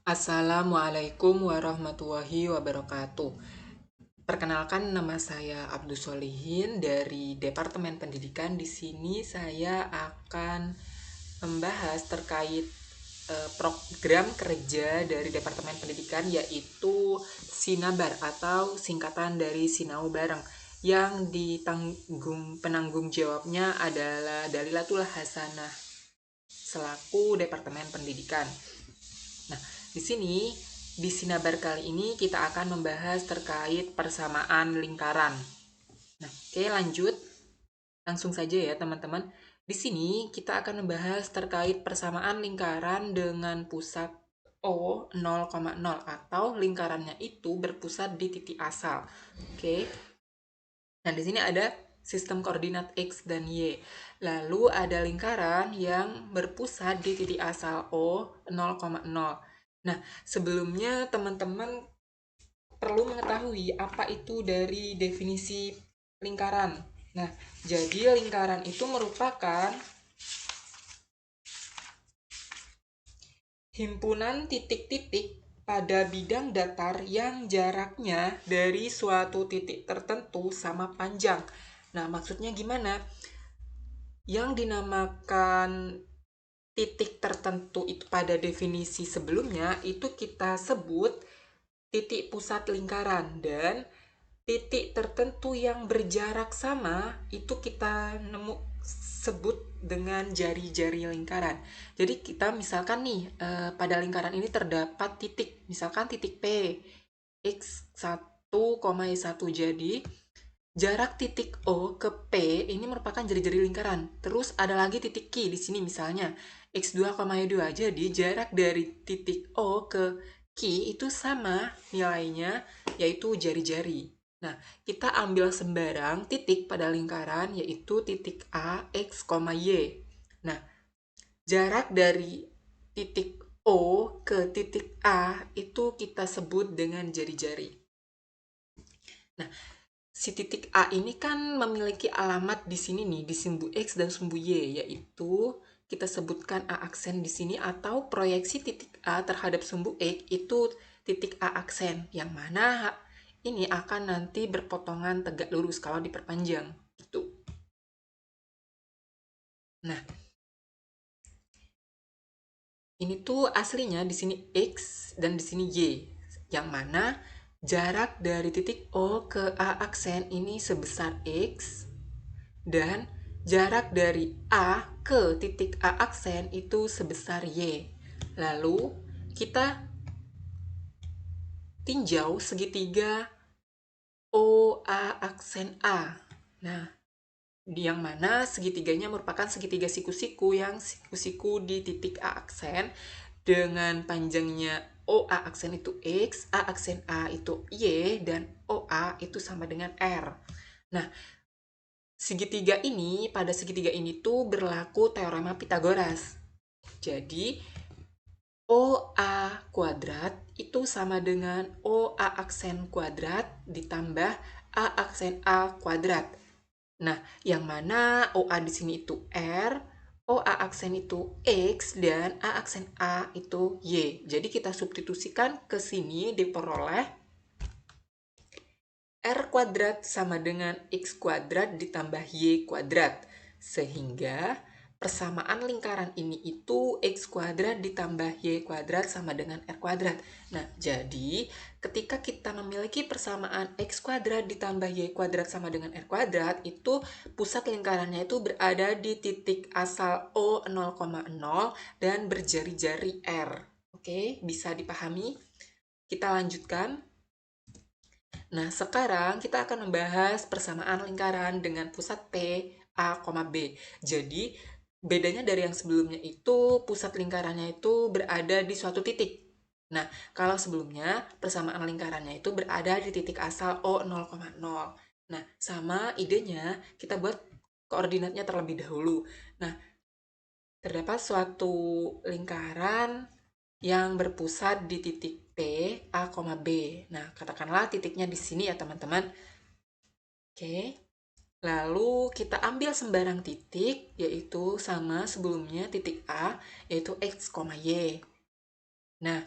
Assalamualaikum warahmatullahi wabarakatuh. Perkenalkan, nama saya Abdul Solihin dari Departemen Pendidikan. Di sini saya akan membahas terkait program kerja dari Departemen Pendidikan, yaitu Sinabar atau singkatan dari Sinau Bareng, yang ditanggung penanggung jawabnya adalah Dalilatul Hasanah selaku Departemen Pendidikan. Nah, di sini di Sinabar kali ini kita akan membahas terkait persamaan lingkaran. Nah, oke, lanjut. Langsung saja ya, teman-teman. Di sini kita akan membahas terkait persamaan lingkaran dengan pusat O 0,0 atau lingkarannya itu berpusat di titik asal. Oke. Nah, di sini ada sistem koordinat X dan Y. Lalu ada lingkaran yang berpusat di titik asal O 0,0. Nah, sebelumnya teman-teman perlu mengetahui apa itu dari definisi lingkaran. Nah, jadi lingkaran itu merupakan himpunan titik-titik pada bidang datar yang jaraknya dari suatu titik tertentu sama panjang. Nah, maksudnya gimana? Yang dinamakan titik tertentu itu pada definisi sebelumnya itu kita sebut titik pusat lingkaran, dan titik tertentu yang berjarak sama itu kita sebut dengan jari-jari lingkaran. Jadi kita misalkan nih pada lingkaran ini terdapat titik, misalkan titik P x1, y1. Jadi jarak titik O ke P ini merupakan jari-jari lingkaran. Terus ada lagi titik Q di sini misalnya x2, y2. Jadi jarak dari titik O ke Q itu sama nilainya, yaitu jari-jari. Nah, kita ambil sembarang titik pada lingkaran, yaitu titik A, X, Y. Nah, jarak dari titik O ke titik A itu kita sebut dengan jari-jari. Nah, si titik A ini kan memiliki alamat di sini nih, di sumbu X dan sumbu Y, yaitu kita sebutkan A aksen di sini, atau proyeksi titik A terhadap sumbu X itu titik A aksen, yang mana ini akan nanti berpotongan tegak lurus kalau diperpanjang gitu. Nah, ini tuh aslinya di sini X dan di sini Y, yang mana jarak dari titik O ke A aksen ini sebesar X, dan jarak dari A ke titik A aksen itu sebesar Y. Lalu kita tinjau segitiga OA aksen A. Nah, yang mana segitiganya merupakan segitiga siku-siku, yang siku-siku di titik A aksen dengan panjangnya OA aksen itu X, A aksen A itu Y, dan OA itu sama dengan R. Nah, pada segitiga ini tuh berlaku teorema Pitagoras. Jadi, OA kuadrat itu sama dengan OA aksen kuadrat ditambah A aksen A kuadrat. Nah, yang mana OA di sini itu R, OA aksen itu X, dan A aksen A itu Y. Jadi kita substitusikan ke sini, diperoleh R kuadrat sama dengan X kuadrat ditambah Y kuadrat. Sehingga persamaan lingkaran ini itu X kuadrat ditambah Y kuadrat sama dengan R kuadrat. Nah, jadi ketika kita memiliki persamaan X kuadrat ditambah Y kuadrat sama dengan R kuadrat, itu pusat lingkarannya itu berada di titik asal O 0,0 dan berjari-jari R. Oke, bisa dipahami? Kita lanjutkan. Nah, sekarang kita akan membahas persamaan lingkaran dengan pusat P, A, B. Jadi, bedanya dari yang sebelumnya itu pusat lingkarannya itu berada di suatu titik. Nah, kalau sebelumnya persamaan lingkarannya itu berada di titik asal O 0,0. Nah, sama idenya kita buat koordinatnya terlebih dahulu. Nah, terdapat suatu lingkaran yang berpusat di titik P, A, B. Nah, katakanlah titiknya di sini ya, teman-teman. Oke. Lalu kita ambil sembarang titik, yaitu sama sebelumnya titik A, yaitu X, Y. Nah,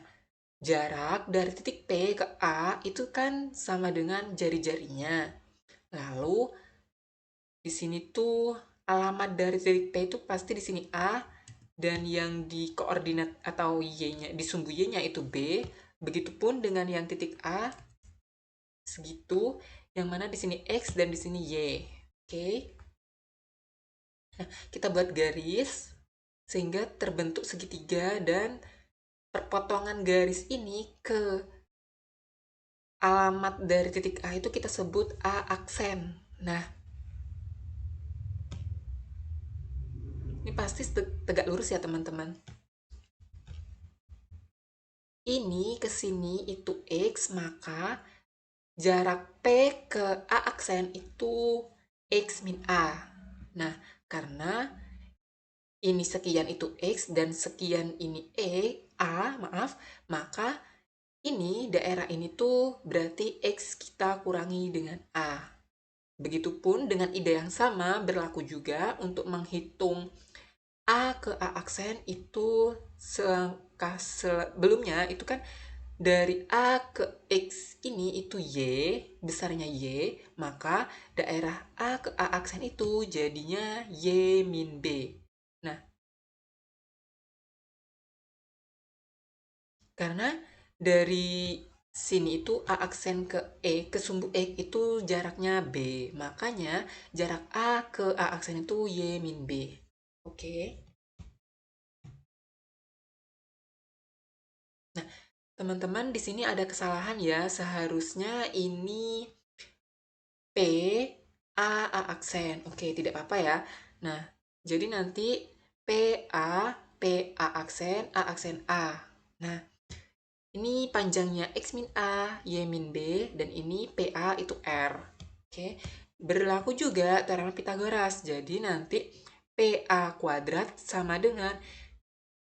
Jarak dari titik P ke A itu kan sama dengan jari-jarinya. Lalu di sini tuh alamat dari titik P itu pasti di sini A, dan yang di koordinat atau Y-nya, di sumbu Y-nya itu B. Begitupun dengan yang titik A segitu, yang mana di sini X dan di sini Y. Oke. Nah, kita buat garis sehingga terbentuk segitiga, dan perpotongan garis ini ke alamat dari titik A itu kita sebut A aksen. Nah, ini pasti tegak lurus ya teman-teman. Ini ke sini itu X, maka jarak P ke A aksen itu X min A. Nah, karena ini sekian itu X dan sekian ini A, maaf, maka ini daerah ini tuh berarti X kita kurangi dengan A. Begitupun dengan ide yang sama berlaku juga untuk menghitung A ke A aksen itu selangkah sebelumnya itu kan dari A ke X ini itu Y, besarnya Y, maka daerah A ke A aksen itu jadinya Y min B. Nah, karena dari sini itu A aksen ke E, ke sumbu X itu jaraknya B, makanya jarak A ke A aksen itu Y min B. Oke. Nah, teman-teman di sini ada kesalahan ya, seharusnya ini P, A aksen. Oke, tidak apa-apa ya. Nah, jadi nanti P, A aksen A. Nah, ini panjangnya X min A, Y min B, dan ini PA itu R. Oke, berlaku juga teorema Pitagoras. Jadi nanti PA kuadrat sama dengan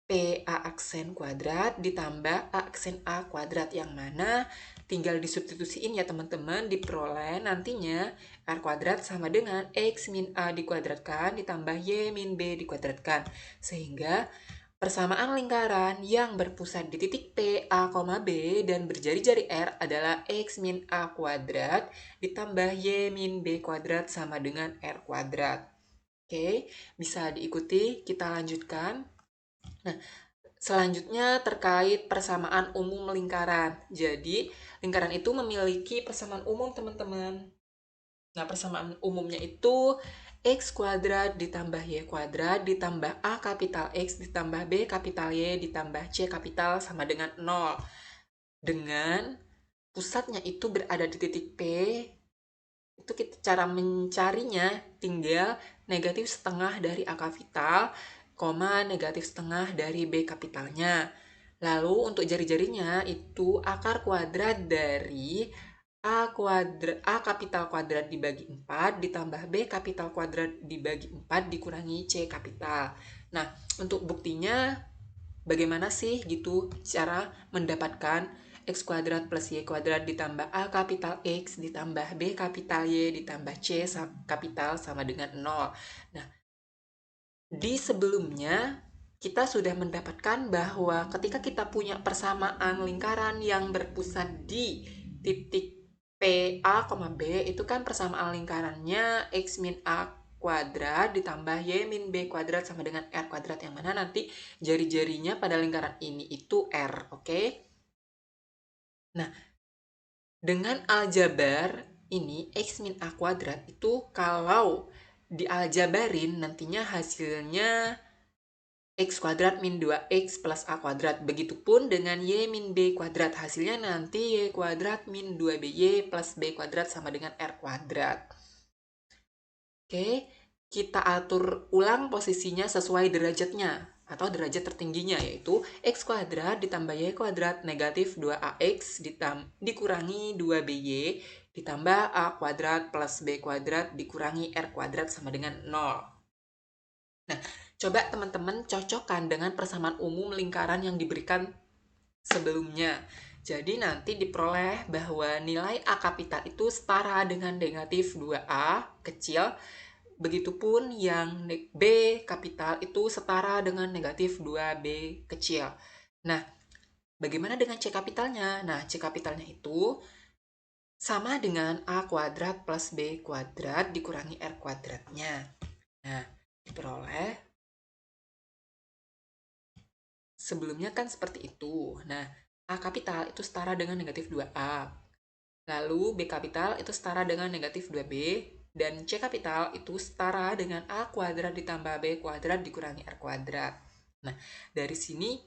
PA aksen kuadrat ditambah A aksen A kuadrat, yang mana tinggal disubstitusiin ya teman-teman, diperoleh nantinya R kuadrat sama dengan X min A dikuadratkan ditambah Y min B dikuadratkan. Sehingga persamaan lingkaran yang berpusat di titik P, A, B dan berjari-jari R adalah X min A kuadrat ditambah Y min B kuadrat sama dengan R kuadrat. Oke, bisa diikuti, kita lanjutkan. Nah, selanjutnya terkait persamaan umum lingkaran. Jadi, lingkaran itu memiliki persamaan umum, teman-teman. Nah, persamaan umumnya itu X kuadrat ditambah Y kuadrat ditambah A kapital X ditambah B kapital Y ditambah C kapital sama dengan 0. Dengan pusatnya itu berada di titik P, itu kita cara mencarinya tinggal negatif setengah dari A kapital, negatif setengah dari B kapitalnya. Lalu untuk jari-jarinya itu akar kuadrat dari A kapital kuadrat dibagi 4 ditambah B kapital kuadrat dibagi 4 dikurangi C kapital. Nah, untuk buktinya bagaimana sih gitu cara mendapatkan X kuadrat plus Y kuadrat ditambah A kapital X ditambah B kapital Y ditambah C kapital sama dengan 0. Nah, di sebelumnya kita sudah mendapatkan bahwa ketika kita punya persamaan lingkaran yang berpusat di titik P, A, B, itu kan persamaan lingkarannya X min A kuadrat ditambah Y min B kuadrat sama dengan R kuadrat, yang mana nanti jari-jarinya pada lingkaran ini itu R, oke? Nah, dengan aljabar ini X min A kuadrat itu kalau dialjabarin nantinya hasilnya X kuadrat min 2X plus A kuadrat. Begitupun dengan Y min B kuadrat. Hasilnya nanti Y kuadrat min 2BY plus B kuadrat sama dengan R kuadrat. Oke, kita atur ulang posisinya sesuai derajatnya atau derajat tertingginya, yaitu X kuadrat ditambah Y kuadrat negatif 2AX dikurangi 2BY ditambah A kuadrat plus B kuadrat dikurangi R kuadrat sama dengan 0. Nah, coba teman-teman cocokkan dengan persamaan umum lingkaran yang diberikan sebelumnya. Jadi nanti diperoleh bahwa nilai A kapital itu setara dengan negatif 2A kecil. Begitupun yang B kapital itu setara dengan negatif 2B kecil. Nah, Bagaimana dengan C kapitalnya? Nah, C kapitalnya itu sama dengan A kuadrat plus B kuadrat dikurangi R kuadratnya. Nah, diperoleh. Sebelumnya kan seperti itu. Nah, A kapital itu setara dengan negatif 2A. Lalu B kapital itu setara dengan negatif 2B. Dan C kapital itu setara dengan A kuadrat ditambah B kuadrat dikurangi R kuadrat. Nah, dari sini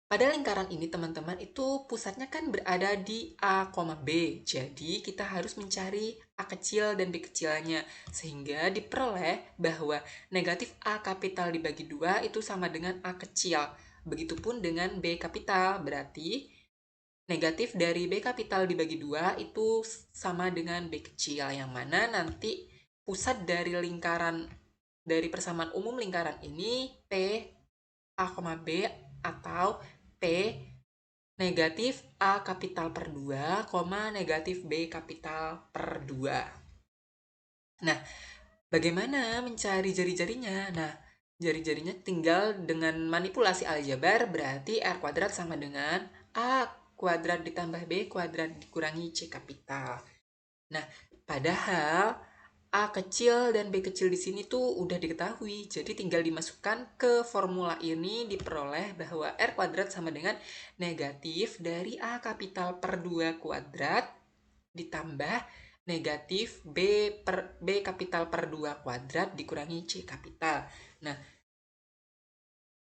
pada lingkaran ini teman-teman itu pusatnya kan berada di A, B. Jadi kita harus mencari A kecil dan B kecilnya. Sehingga diperoleh bahwa negatif A kapital dibagi 2 itu sama dengan A kecil. Begitupun dengan B kapital. Berarti negatif dari B kapital dibagi 2 itu sama dengan B kecil. Yang mana nanti pusat dari lingkaran, dari persamaan umum lingkaran ini P A, B atau P negatif A kapital per 2, negatif B kapital per 2. Nah, bagaimana mencari jari-jarinya? Nah, jari-jarinya tinggal dengan manipulasi aljabar, berarti R kuadrat sama dengan A kuadrat ditambah B kuadrat dikurangi C kapital. Nah, padahal A kecil dan B kecil di sini tuh udah diketahui. Jadi tinggal dimasukkan ke formula ini, diperoleh bahwa R kuadrat sama dengan negatif dari A kapital per 2 kuadrat ditambah negatif B kapital per 2 kuadrat dikurangi C kapital. Nah,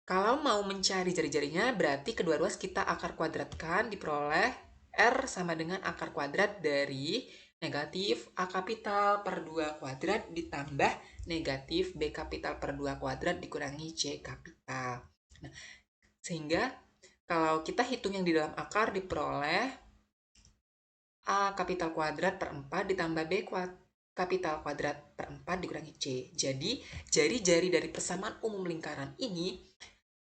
kalau mau mencari jari-jarinya, berarti kedua ruas kita akar kuadratkan, diperoleh R sama dengan akar kuadrat dari negatif A kapital per 2 kuadrat ditambah negatif B kapital per 2 kuadrat dikurangi C kapital. Nah, sehingga kalau kita hitung yang di dalam akar diperoleh A kapital kuadrat per 4 ditambah B kapital kuadrat per 4 dikurangi C. Jadi, jari-jari dari persamaan umum lingkaran ini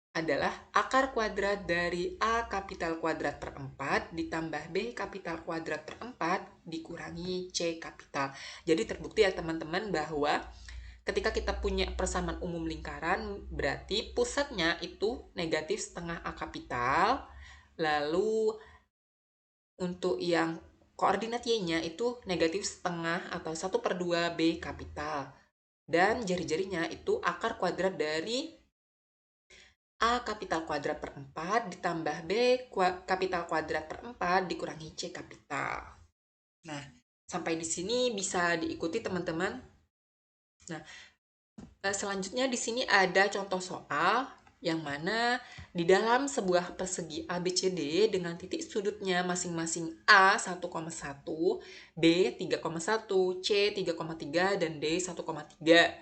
adalah akar kuadrat dari A kapital kuadrat per 4 ditambah B kapital kuadrat per 4 dikurangi C kapital. Jadi terbukti ya teman-teman bahwa ketika kita punya persamaan umum lingkaran, berarti pusatnya itu negatif setengah A kapital, lalu untuk yang koordinat Y-nya itu negatif setengah atau 1/2 B kapital. Dan jari-jarinya itu akar kuadrat dari A kapital kuadrat per 4 ditambah B kapital kuadrat per 4 dikurangi C kapital. Nah, sampai di sini bisa diikuti teman-teman. Nah, selanjutnya di sini ada contoh soal yang mana di dalam sebuah persegi ABCD dengan titik sudutnya masing-masing A 1,1, B 3,1, C 3,3, dan D 1,3.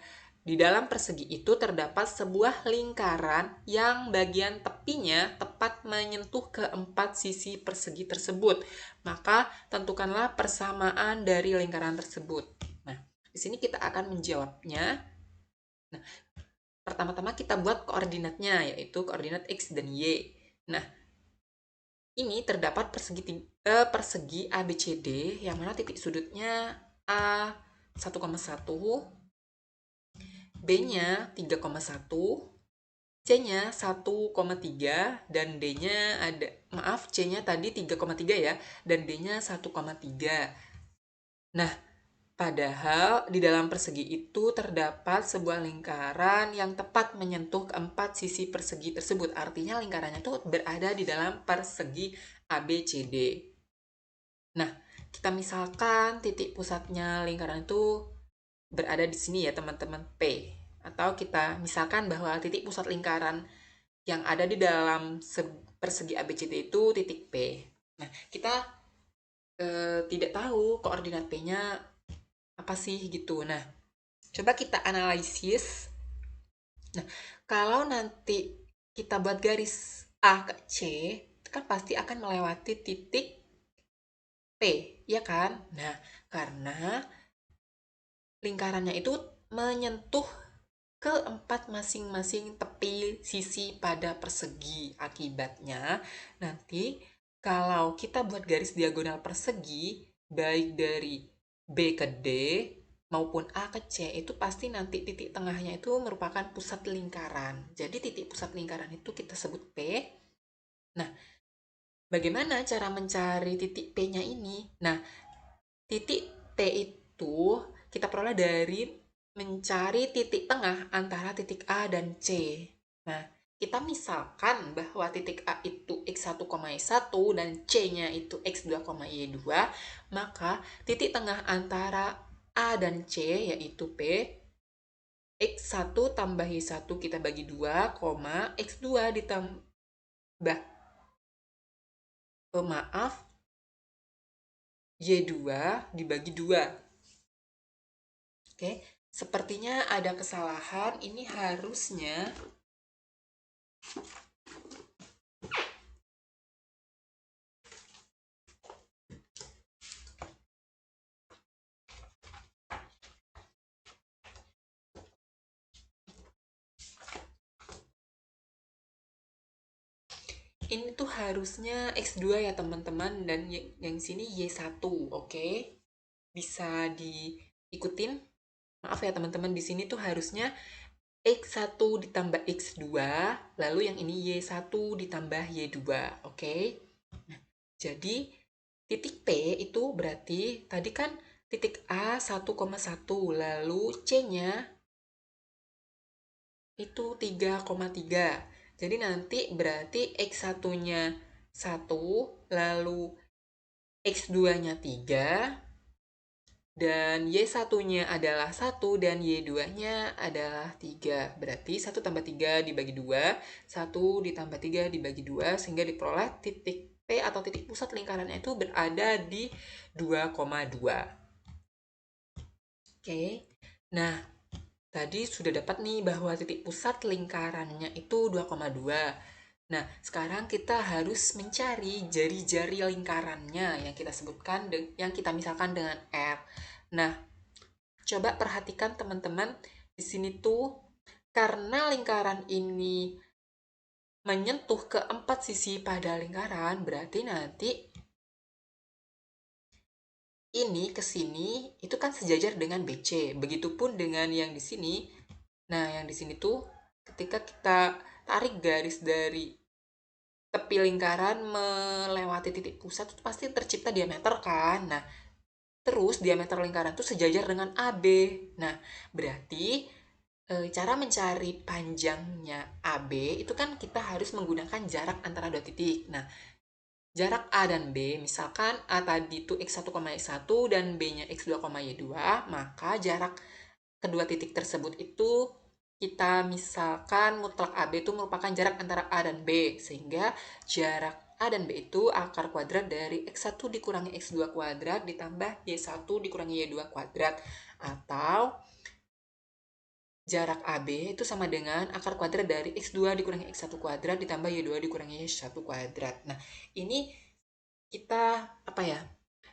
Di dalam persegi itu terdapat sebuah lingkaran yang bagian tepinya tepat menyentuh keempat sisi persegi tersebut. Maka tentukanlah persamaan dari lingkaran tersebut. Nah, di sini kita akan menjawabnya. Nah, pertama-tama kita buat koordinatnya, yaitu koordinat X dan Y. Nah, ini terdapat persegi ABCD yang mana titik sudutnya A 1,1, B-nya 3,1, C-nya 1,3, dan D-nya ada, maaf, C-nya tadi 3,3 ya, dan D-nya 1,3. Nah, padahal di dalam persegi itu terdapat sebuah lingkaran yang tepat menyentuh keempat sisi persegi tersebut. Artinya lingkarannya itu berada di dalam persegi ABCD. Nah, kita misalkan titik pusatnya lingkaran itu berada di sini ya teman-teman, P. Atau kita misalkan bahwa titik pusat lingkaran yang ada di dalam persegi ABCD itu titik P. Nah, kita tidak tahu koordinat P-nya apa sih gitu. Nah, coba kita analisis. Nah, kalau nanti kita buat garis A ke C, itu kan pasti akan melewati titik P, ya kan? Nah, karena lingkarannya itu menyentuh keempat masing-masing tepi sisi pada persegi. Akibatnya, nanti kalau kita buat garis diagonal persegi, baik dari B ke D maupun A ke C, itu pasti nanti titik tengahnya itu merupakan pusat lingkaran. Jadi titik pusat lingkaran itu kita sebut P. Nah, bagaimana cara mencari titik P-nya ini? Nah, titik P itu kita peroleh dari mencari titik tengah antara titik A dan C. Nah, kita misalkan bahwa titik A itu X1, Y1 dan C-nya itu X2, Y2, maka titik tengah antara A dan C yaitu P, X1 tambah Y1 kita bagi 2, X2 ditambah, Y2 dibagi 2. Oke, sepertinya ada kesalahan. Ini harusnya ini tuh harusnya X2 ya teman-teman, dan yang sini Y1, oke? Bisa diikutin. Maaf ya teman-teman, di sini tuh harusnya X1 ditambah X2, lalu yang ini Y1 ditambah Y2, oke? Nah, jadi titik P itu berarti tadi kan titik A 1,1, lalu C-nya itu 3,3. Jadi nanti berarti X1-nya 1, lalu X2-nya 3, dan Y1-nya adalah 1, dan Y2-nya adalah 3. Berarti 1 tambah 3 dibagi 2, 1 ditambah 3 dibagi 2, sehingga diperoleh titik P atau titik pusat lingkarannya itu berada di 2,2. Oke, nah tadi sudah dapat nih bahwa titik pusat lingkarannya itu 2,2. Nah, sekarang kita harus mencari jari-jari lingkarannya yang kita sebutkan, yang kita misalkan dengan R. Nah, coba perhatikan teman-teman, di sini tuh karena lingkaran ini menyentuh ke 4 sisi pada lingkaran, berarti nanti ini ke sini itu kan sejajar dengan BC. Begitupun dengan yang di sini. Nah, yang di sini tuh ketika kita tarik garis dari tepi lingkaran melewati titik pusat itu pasti tercipta diameter kan. Nah, terus diameter lingkaran itu sejajar dengan AB. Nah, berarti cara mencari panjangnya AB itu kan kita harus menggunakan jarak antara dua titik. Nah, jarak A dan B, misalkan A tadi itu X1, Y1 dan B-nya X2, Y2, maka jarak kedua titik tersebut itu kita misalkan mutlak AB itu merupakan jarak antara A dan B, sehingga jarak A dan B itu akar kuadrat dari X1 dikurangi X2 kuadrat ditambah Y1 dikurangi Y2 kuadrat, atau jarak AB itu sama dengan akar kuadrat dari X2 dikurangi X1 kuadrat ditambah Y2 dikurangi Y1 kuadrat. Nah, ini kita apa ya,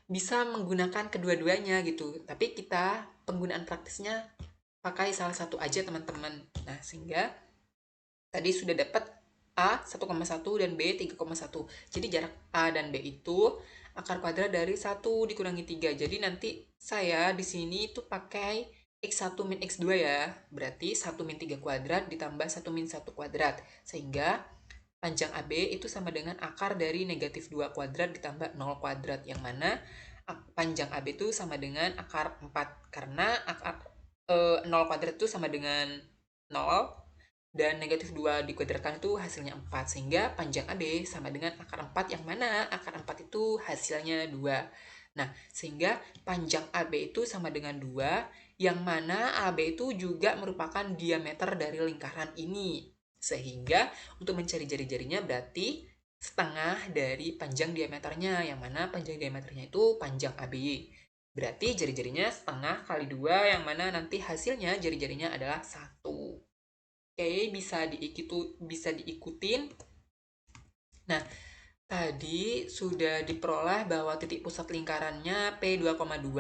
bisa menggunakan kedua-duanya gitu, tapi kita penggunaan praktisnya pakai salah satu aja teman-teman. Nah, sehingga tadi sudah dapat A 1,1 dan B 3,1. Jadi jarak A dan B itu akar kuadrat dari 1 dikurangi 3. Jadi nanti saya di sini itu pakai X1 min X2 ya. Berarti 1 min 3 kuadrat ditambah 1 min 1 kuadrat. Sehingga panjang AB itu sama dengan akar dari negatif 2 kuadrat ditambah 0 kuadrat. Yang mana panjang AB itu sama dengan akar 4. Karena akar 0 kuadrat itu sama dengan 0, dan negatif 2 dikuadratkan itu hasilnya 4. Sehingga panjang AB sama dengan akar 4, yang mana akar 4 itu hasilnya 2. Nah, sehingga panjang AB itu sama dengan 2, yang mana AB itu juga merupakan diameter dari lingkaran ini. Sehingga untuk mencari jari-jarinya berarti setengah dari panjang diameternya, yang mana panjang diameternya itu panjang AB. Berarti jari-jarinya setengah kali 2, yang mana nanti hasilnya jari-jarinya adalah 1. Oke, bisa diikutin. Nah, tadi sudah diperoleh bahwa titik pusat lingkarannya P2,2,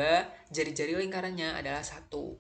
jari-jari lingkarannya adalah 1.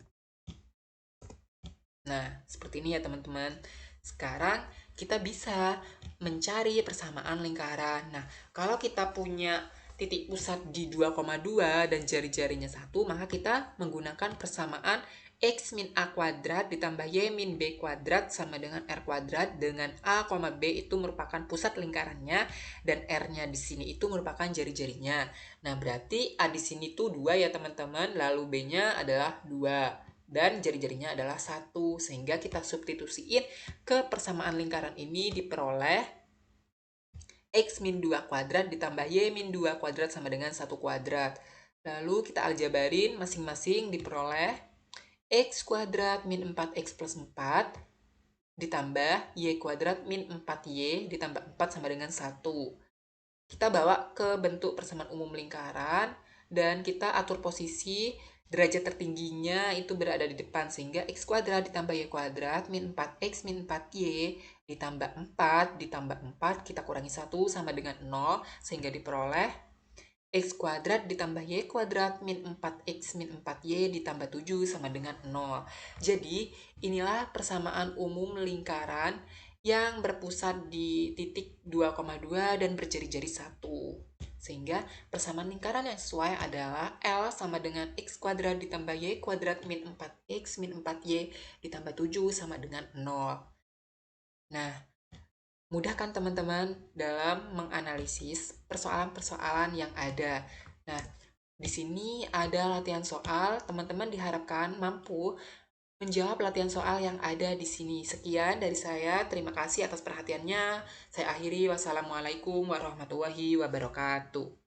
Nah, seperti ini ya teman-teman. Sekarang kita bisa mencari persamaan lingkaran. Nah, kalau kita punya titik pusat di 2,2 dan jari-jarinya 1, maka kita menggunakan persamaan X min A kuadrat ditambah Y min B kuadrat sama dengan R kuadrat, dengan A, B itu merupakan pusat lingkarannya dan R-nya di sini itu merupakan jari-jarinya. Nah, berarti A di sini tuh 2 ya teman-teman, lalu B-nya adalah 2 dan jari-jarinya adalah 1. Sehingga kita substitusiin ke persamaan lingkaran ini diperoleh X min 2 kuadrat ditambah Y min 2 kuadrat sama dengan 1 kuadrat. Lalu kita aljabarin masing-masing diperoleh X kuadrat min 4X plus 4 ditambah Y kuadrat min 4Y ditambah 4 sama dengan 1. Kita bawa ke bentuk persamaan umum lingkaran dan kita atur posisi derajat tertingginya itu berada di depan, sehingga X kuadrat ditambah Y kuadrat min 4X min 4Y ditambah 4 ditambah 4 kita kurangi 1 sama dengan 0, sehingga diperoleh X kuadrat ditambah Y kuadrat min 4X min 4Y ditambah 7 sama dengan 0. Jadi, inilah persamaan umum lingkaran yang berpusat di titik 2,2 dan berjari-jari 1. Sehingga persamaan lingkaran yang sesuai adalah L sama dengan X kuadrat ditambah Y kuadrat min 4X min 4Y ditambah 7 sama dengan 0. Nah, mudah kan teman-teman dalam menganalisis persoalan-persoalan yang ada. Nah, di sini ada latihan soal, teman-teman diharapkan mampu menjawab latihan soal yang ada di sini. Sekian dari saya, terima kasih atas perhatiannya. Saya akhiri, wassalamualaikum warahmatullahi wabarakatuh.